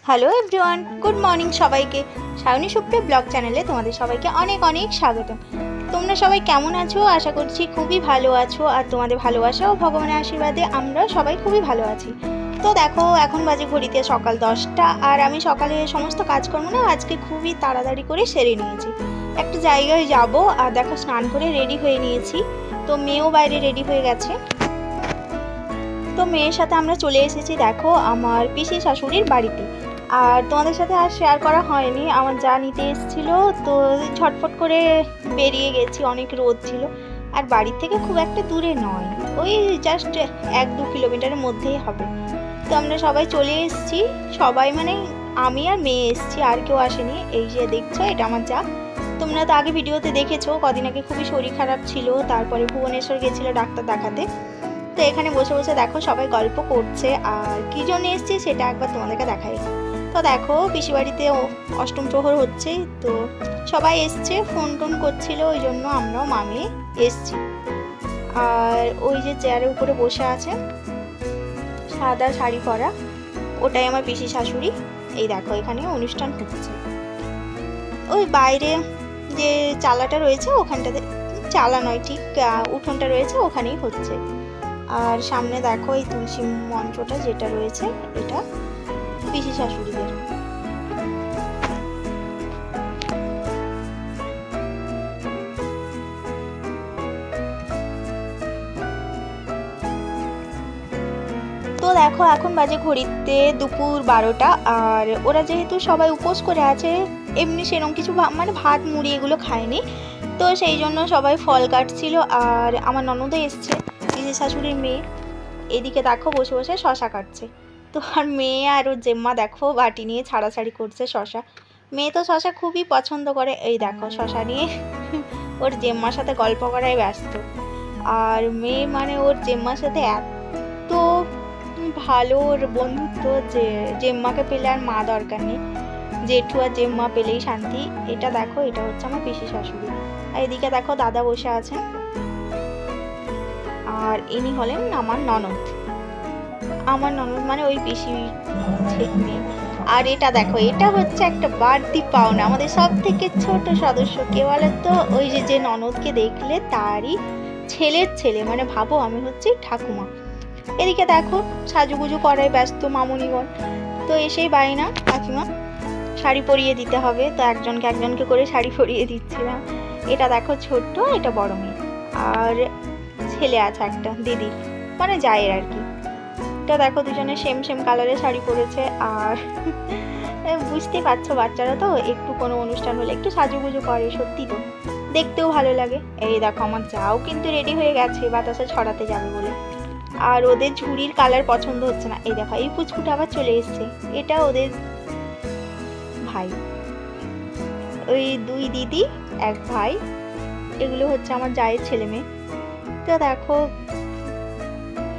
Hello everyone, good morning সবাইকে। Sayani Supriya blog চ্যানেলে তোমাদের সবাইকে অনেক অনেক স্বাগতম। তোমরা সবাই কেমন আছো? আশা করছি খুবই ভালো আছো, আর তোমাদের ভালোবাসা ও ভগবানের আশীর্বাদে আমরা সবাই খুবই ভালো আছি। তো দেখো, এখন বাজে ঘড়িতে সকাল 10টা, আর আমি সকালে সমস্ত কাজকর্ম না আজকে খুবই তাড়াতাড়ি করে সেরে নিয়েছি। একটা জায়গায় যাব, আর দেখো স্নান করে রেডি হয়ে নিয়েছি। তো মেয়েও বাইরে রেডি হয়ে গেছে। তো মেয়ের সাথে আমরা চলে এসেছি দেখো আমার পিসি শাশুড়ির বাড়িতে। আর তোমাদের সাথে আর শেয়ার করা হয়নি, আমার যা নিতে এসেছিল, তো ঝটফট করে বেরিয়ে গেছি, অনেক রোদ ছিল। আর বাড়ির থেকে খুব একটা দূরে নয়, ওই জাস্ট 1-2 কিলোমিটারের মধ্যেই হবে। তো আমরা সবাই চলে এসেছি, সবাই মানে আমি আর মেয়ে এসেছি, আর কেউ আসেনি। এই যে দেখছো, এটা আমার যা। তোমরা তো আগে ভিডিওতে দেখেছো, কদিন আগে খুবই শরীর খারাপ ছিল, তারপরে ভুবনেশ্বর গেছিলো ডাক্তার দেখাতে। তো এখানে বসে বসে দেখো সবাই গল্প করছে, আর কি জন্য এসছি সেটা একবার তোমাদেরকে দেখাই। তো দেখো পিসি বাড়িতে অষ্টম প্রহর হচ্ছে, তো সবাই এসছে, ফোন টোন করছিল, ওই জন্য আমরাও মামে এসছি। আর ওই যে চেয়ারের উপরে বসে আছে সাদা শাড়ি পরা, ওটাই আমার পিসি শাশুড়ি। এই দেখো এখানে অনুষ্ঠান হচ্ছে, ওই বাইরে যে চালাটা রয়েছে ওখানটাতে, চালা নয় ঠিক উঠোনটা রয়েছে ওখানেই হচ্ছে। আর সামনে দেখো এই তুলসী মঞ্চটা যেটা রয়েছে, এটা পিসি শাশুড়িদের। তো দেখো এখন বাজে ঘড়িতে দুপুর 12টা, আর ওরা যেহেতু সবাই উপোস করে আছে, এমনি সেরকম কিছু মানে ভাত মুড়ি এগুলো খায়নি, তো সেই জন্য সবাই ফল কাটছিল। আর আমার ননদও এসছে, পিসি শাশুড়ির মেয়ে, এদিকে দেখো বসে বসে শশা কাটছে। তো আর মেয়ে আর ওর জেম্মা দেখো বাটি নিয়ে ছাড়াছাড়ি করছে শশা। মেয়ে তো শশা খুবই পছন্দ করে, এই দেখো শশা নিয়ে ওর জেম্মার সাথে গল্প করায় ব্যস্ত। আর মেয়ে মানে ওর জেম্মার সাথে এত ভালো ওর বন্ধুত্ব যে জেম্মাকে পেলে আর মা দরকার নেই, জেঠু আর জেম্মা পেলেই শান্তি। এটা দেখো, এটা হচ্ছে আমার পিসি শাশুড়ি। আর এদিকে দেখো দাদা বসে আছেন, আর ইনি হলেন আমার ননদ। আমার ননদ মানে ওই পিসি মেয়ে। আর এটা দেখো, এটা হচ্ছে একটা বাড়তি পাওনা, আমাদের সব থেকে ছোট সদস্য কে বলে তো, ওই যে ননদকে দেখলে তারই ছেলের ছেলে, মানে ভাবো আমি হচ্ছি ঠাকুমা। এদিকে দেখো সাজুগুজু করায় ব্যস্ত মামুনিগণ। তো এসেই বায়না কাকিমা শাড়ি পরিয়ে দিতে হবে, তো একজনকে একজনকে করে শাড়ি পরিয়ে দিচ্ছিলাম। এটা দেখো ছোট্ট, এটা বড় মেয়ে, আর ছেলে আছে একটা দিদি, মানে জায়ের আর কি। এটা দেখো দুজনে সেম সেম কালারের শাড়ি পরেছে। আর বুঝতেই পারছো বাচ্চারা তো একটু কোনো অনুষ্ঠান হলে একটু সাজুগুজু করে, সত্যি তো দেখতেও ভালো লাগে। এই দেখো আমার যাও কিন্তু রেডি হয়ে গেছে বাতাসা ছড়াতে যাবে বলে। আর ওদের ঝুড়ির কালার পছন্দ হচ্ছে না, এই দেখো এই পুচকুটা আবার চলে এসছে, এটা ওদের ভাই, ওই 2 দিদি 1 ভাই, এগুলো হচ্ছে আমার জায়ের ছেলে মেয়ে। তো দেখো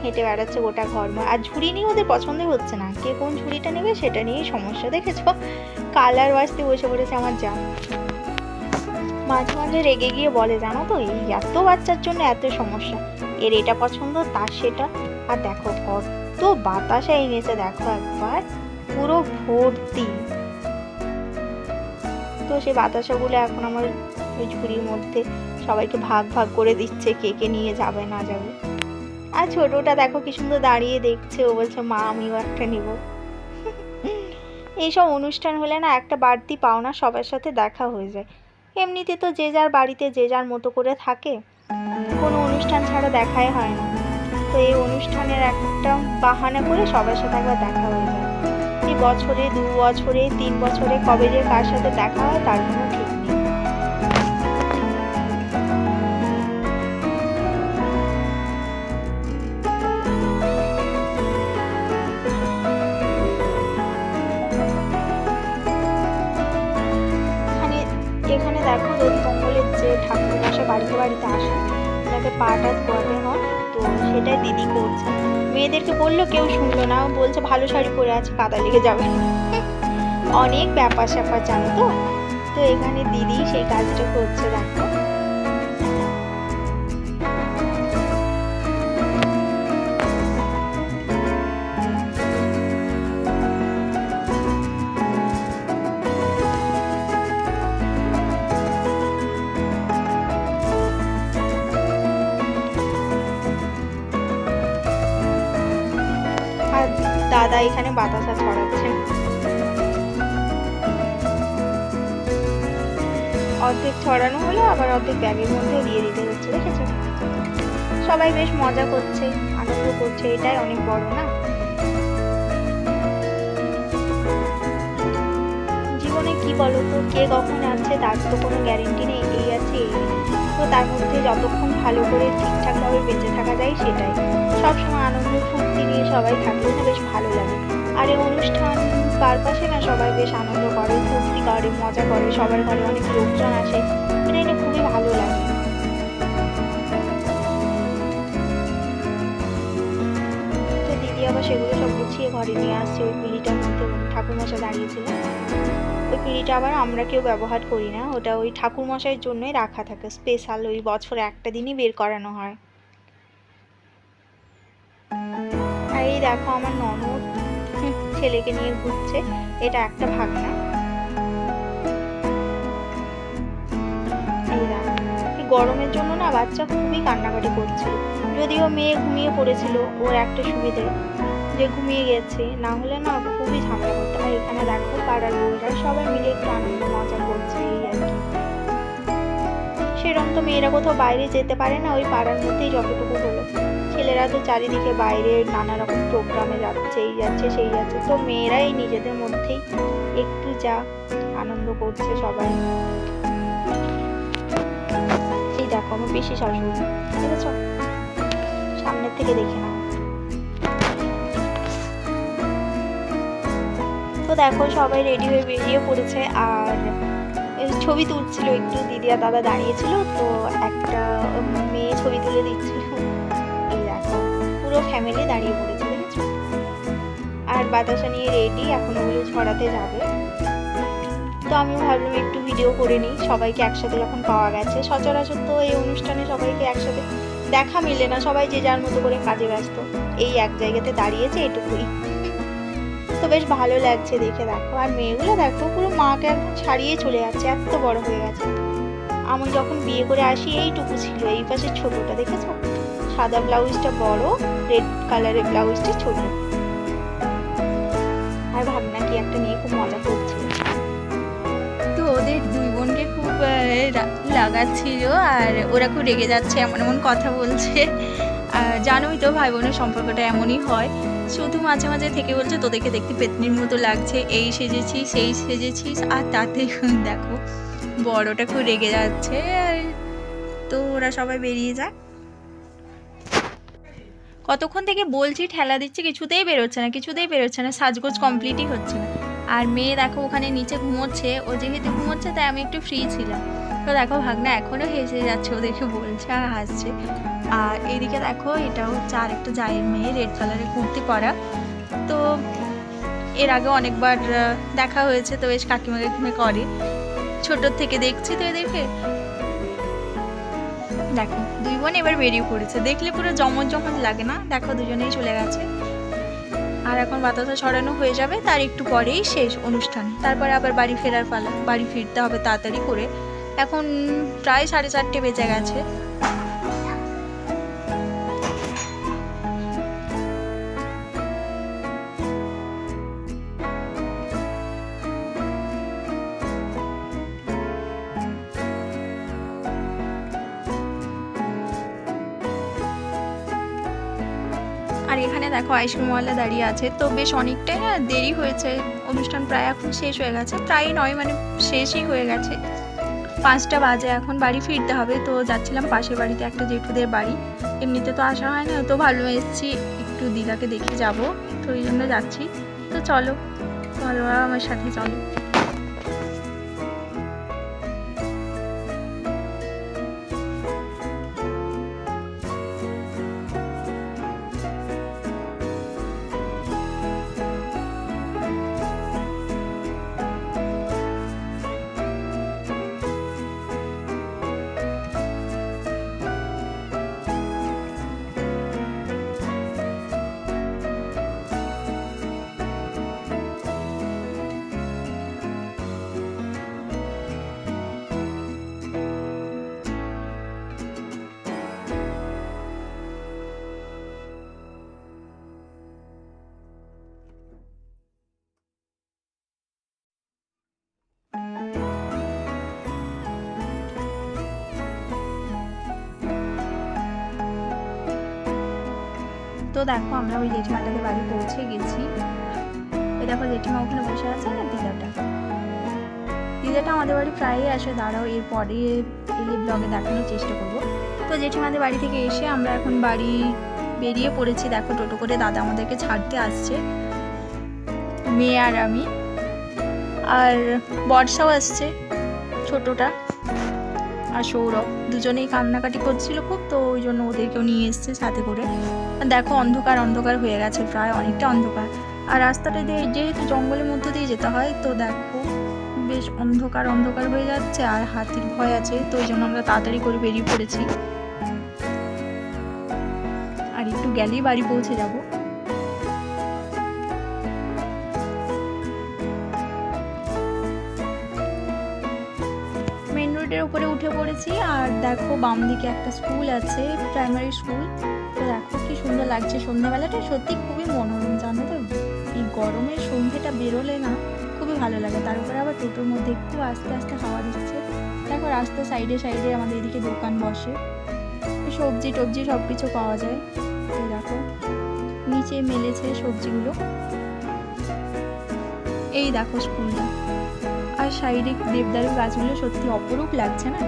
হেঁটে বেড়াচ্ছে গোটা ঘর, আর ঝুড়ি নিয়ে ওদের পছন্দই হচ্ছে না, কে কোন ঝুড়িটা নেবে সেটা নিয়েই সমস্যা। দেখেছো কালার বাছতে বসে পড়েছে আমার যা। মাঝে মাঝে রেগে গিয়ে বলে, জানো তো এই এত বাচ্চার জন্য এত সমস্যা, এর এটা পছন্দ তার সেটা। আর দেখো কত বাতাসা এনেছে, দেখো একবার পুরো ভর্তি। তো সেই বাতাসাগুলো এখন আমার ওই ঝুড়ির মধ্যে সবাইকে ভাগ ভাগ করে দিচ্ছে, কে কে নিয়ে যাবে না যাবে। আর ছোটটা দেখো কি সুন্দর দাঁড়িয়ে দেখছে, ও বলছে মা আমিও একটা নিব। এইসব অনুষ্ঠান হলে না একটা বাড়তি পাওনা, সবার সাথে দেখা হয়ে যায়। এমনিতে তো যে যার বাড়িতে যে যার মতো করে থাকে, কোনো অনুষ্ঠান ছাড়া দেখাই হয় না। তো এই অনুষ্ঠানের একটা বাহানা করে সবার সাথে একবার দেখা হয়ে যায়। এই বছরে 2 বছরে 3 বছরে কবে যে কার সাথে দেখা হয় তার কোনো ঠিক নেই। এখানে দেখো দধিমঙ্গলের যে ঠাকুর বসে বাড়িতে বাড়িতে আসে, ওনাকে পাটা ধোয়াতে হয়, তো সেটাই দিদি করছে। মেয়েদেরকে বললো, কেউ শুনলো না, বলছে ভালো শাড়ি পরে আছে কাদা লেগে যাবে। অনেক ব্যাপার স্যাপার জানো তো। তো এখানে দিদি সেই কাজটা করছে দেখো। বাতাসা ছড়াচ্ছেন। অর্ধেক ছড়ানো হলো, আবার অর্ধেক ব্যাগের মধ্যে দিয়ে দিতে হচ্ছে, দেখেছো? সবাই বেশ মজা করছে, আনন্দ করছে, এটাই অনেক বড় না? জীবনে কি বলো তো, কে কখন আছে তার তো কোনো গ্যারেন্টি নেই, এই আছে এই নেই। তো তার মধ্যে যতক্ষণ ভালো করে ঠিকঠাকভাবে বেঁচে থাকা যায় সেটাই। সবসময় আনন্দ ফুর্তি নিয়ে সবাই থাকলে না বেশ ভালো লাগে। আর এই অনুষ্ঠান পারপাসে না সবাই বেশ আনন্দ করে, ফুর্তি করে, মজা করে, সবার ঘরে অনেক লোকজন আসে, এটা না খুবই ভালো লাগে। তো দিদি আবার সেগুলো সব গুছিয়ে ঘরে নিয়ে আসছে। ওই পিঁড়িটার মধ্যে ঠাকুরমশাই দাঁড়িয়েছিল, ওই পিঁড়িটা আবার আমরা কেউ ব্যবহার করি না, ওটা ওই ঠাকুরমশাইয়ের জন্যই রাখা থাকে, স্পেশাল, ওই বছরে একটা দিনই বের করানো হয়। আর এই দেখো আমার ননদ ছেলেকে নিয়ে ঘুরছে, এটা একটা ভাগনা। এই দেখো, এই গরমের জন্য না বাচ্চা খুবই কান্নাকাটি করছিল, যদিও মেয়ে ঘুমিয়ে পড়েছিল, ওর একটা সুবিধে যে ঘুমিয়ে গেছে, না হলে না খুবই ঝামেলা করতো। আর এখানে দেখো পাড়ার বউরা সবাই মিলে একটু আনন্দ মজা করছে, এই আর কি। সেরকম তো মেয়েরা কোথাও বাইরে যেতে পারে না, ওই পাড়ার মধ্যেই যতটুকু হলো। ছেলেরা তো চারিদিকে বাইরে নানা রকম প্রোগ্রামে যাচ্ছে, এই যাচ্ছে সেই যাচ্ছে, তো মেয়েরাই নিজেদের মধ্যেই একটু যা আনন্দ করছে সবাই। এই দেখো আমার বেশি শাশুড়ি, ঠিক আছে, সামনের থেকে দেখে নাও। তো দেখো সবাই রেডি হয়ে বেরিয়ে পড়েছে, আর ছবি তুলছিল একটু, দিদি আর দাদা দাঁড়িয়েছিল, তো একটা মেয়ে ছবি তুলে দিচ্ছিল। এই দেখো পুরো ফ্যামিলি দাঁড়িয়ে পড়েছে, দেখেছো? আর বাতাসা নিয়ে রেডি, এখন ওগুলো ছড়াতে যাবে। তো আমিও ভাবলাম একটু ভিডিও করে নিই, সবাইকে একসাথে যখন পাওয়া গেছে। সচরাচর তো এই অনুষ্ঠানে সবাইকে একসাথে দেখা মিলে না, সবাই যে যার মতো করে কাজে ব্যস্ত, এই এক জায়গাতে দাঁড়িয়েছে এটুকুই। তো বেশ ভালো লাগছে দেখে। দেখো আর মেয়েগুলো দেখো পুরো মাকে একদম ছাড়িয়ে চলে যাচ্ছে, এত বড় হয়ে গেছে। আমি যখন বিয়ে করে আসি এইটুকু ছিল, এই পাশে ছোটটা দেখেছো, সাদা ব্লাউজটা বড়, রেড কালারের ব্লাউজটা ছোট। আর ভাবনা কি একটা নিয়ে খুব মজা করছিল। তো ওদের দুই বোনকে খুব লাগাচ্ছিল, আর ওরা খুব রেগে যাচ্ছে, এমন এমন কথা বলছে। জানোই তো ভাই বোনের সম্পর্কটা এমনই হয়, শুধু মাঝে মাঝে থেকে বলছে তোদেরকে দেখতে পেতনির মতো লাগছে, এই সেজেছিস সেই সেজেছিস, আর তাতে দেখো বড়টা খুব রেগে যাচ্ছে। তো ওরা সবাই বেরিয়ে যাক। কতক্ষণ থেকে বলছি ঠেলা দিচ্ছে, কিছুতেই বেরোচ্ছে না, সাজগোজ কমপ্লিটই হচ্ছে না। আর মেয়ে দেখো ওখানে নিচে ঘুমোচ্ছে, ও যেহেতু ঘুমোচ্ছে তাই আমি একটু ফ্রি ছিলাম। তো দেখো ভাগনা এখনও হেসে যাচ্ছে, ওদেরকে বলছে আর হাসছে। আর এইদিকে দেখো এটা হচ্ছে আর একটা জায়ের মেয়ে, রেড কালারের কুর্তি পরা। তো এর আগে অনেকবার দেখা হয়েছে, তো বেশ কাকিমা কাকিমা করে, ছোটোর থেকে দেখছি তো এদেরকে। দেখো দুই বোন এবার বেরিয়ে পড়েছে, দেখলে পুরো জমজ লাগে না? দেখো দুজনেই চলে গেছে। আর এখন বাতাসা ছড়ানো হয়ে যাবে, তার একটু পরেই শেষ অনুষ্ঠান, তারপরে আবার বাড়ি ফেরার পালা, বাড়ি ফিরতে হবে তাড়াতাড়ি করে। এখন প্রায় 4:30 বেজে গেছে। আর এখানে দেখো আইসক্রিমওয়ালা দাঁড়িয়ে আছে, তো বেশ অনেকটাই না দেরি হয়েছে, অনুষ্ঠান প্রায় এখন শেষ হয়ে গেছে, প্রায় নয় মানে শেষই হয়ে গেছে, 5টা বাজে, এখন বাড়ি ফিরতে হবে। তো যাচ্ছিলাম পাশের বাড়িতে একটা জেঠুদের বাড়ি, এমনিতে তো আসা হয় না, তো ভালো এসেছি একটু দিদাকে দেখে যাব, তো এই জন্য যাচ্ছি। তো চলো আমার সাথে চলো। তো দেখো আমরা ওই জেঠিমাটাদের বাড়ি পৌঁছে গেছি। ওই দেখো জেঠিমা ওখানে বসে আছে আর দিদাটা আমাদের বাড়ি প্রায়ই আসে। দাঁড়াও এরপরে এলে ব্লগে দেখানোর চেষ্টা করবো। তো জেঠিমাদের বাড়ি থেকে এসে আমরা এখন বাড়ি বেরিয়ে পড়েছি। দেখো টোটো করে দাদা আমাদেরকে ছাড়তে আসছে, মেয়ে আর আমি, আর বর্ষাও আসছে ছোটটা, আর সৌরভ। দুজনেই কান্নাকাটি করছিল খুব, তো ওই জন্য ওদেরকেও নিয়ে এসছে সাথে করে। দেখো অন্ধকার অন্ধকার হয়ে গেছে, প্রায় অনেকটা অন্ধকার। আর রাস্তাটা দিয়ে যেহেতু জঙ্গলের মধ্যে দিয়ে যেতে হয়, তো দেখো বেশ অন্ধকার অন্ধকার হয়ে যাচ্ছে, আর হাতির ভয় আছে, তো ওই জন্য আমরা তাড়াতাড়ি করে বেরিয়ে পড়েছি। আর একটু গেলেই বাড়ি পৌঁছে যাব। মেন রোডের উপরে উঠে পড়েছি, আর দেখো বাম দিকে একটা স্কুল আছে, প্রাইমারি স্কুল। তো দেখো কি সুন্দর লাগছে, সন্ধ্যাবেলাটা সত্যি খুবই মনোরম, জানো তো। এই গরমের সন্ধ্যেটা বেরোলে না খুবই ভালো লাগে। তার উপরে আবার টোটোর মধ্যে একটু আস্তে আস্তে হাওয়া দিচ্ছে। দেখো রাস্তার সাইডে সাইডে আমাদের এদিকে দোকান বসে, সবজি টবজি সব কিছু পাওয়া যায়। এই দেখো নিচে মেলেছে সবজিগুলো। এই দেখো স্কুলটা, আর সাইডে দেবদারু গাছগুলো সত্যি অপরূপ লাগছে না।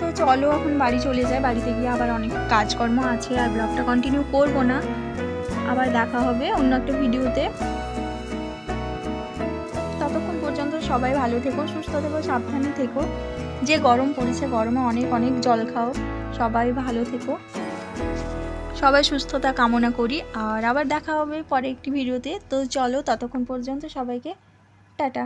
তো চলো এখন বাড়ি চলে যায়, বাড়িতে গিয়ে আবার অনেক কাজকর্ম আছে, আর ব্লগটা কন্টিনিউ করবো না। আবার দেখা হবে অন্য একটা ভিডিওতে। ততক্ষণ পর্যন্ত সবাই ভালো থেকো, সুস্থ থেকো, সাবধানে থেকো। যে গরম পড়েছে, গরমে অনেক অনেক জল খাও। সবাই ভালো থেকো, সবাই সুস্থতা কামনা করি। আর আবার দেখা হবে পরে একটি ভিডিওতে। তো চলো ততক্ষণ পর্যন্ত সবাইকে টাটা।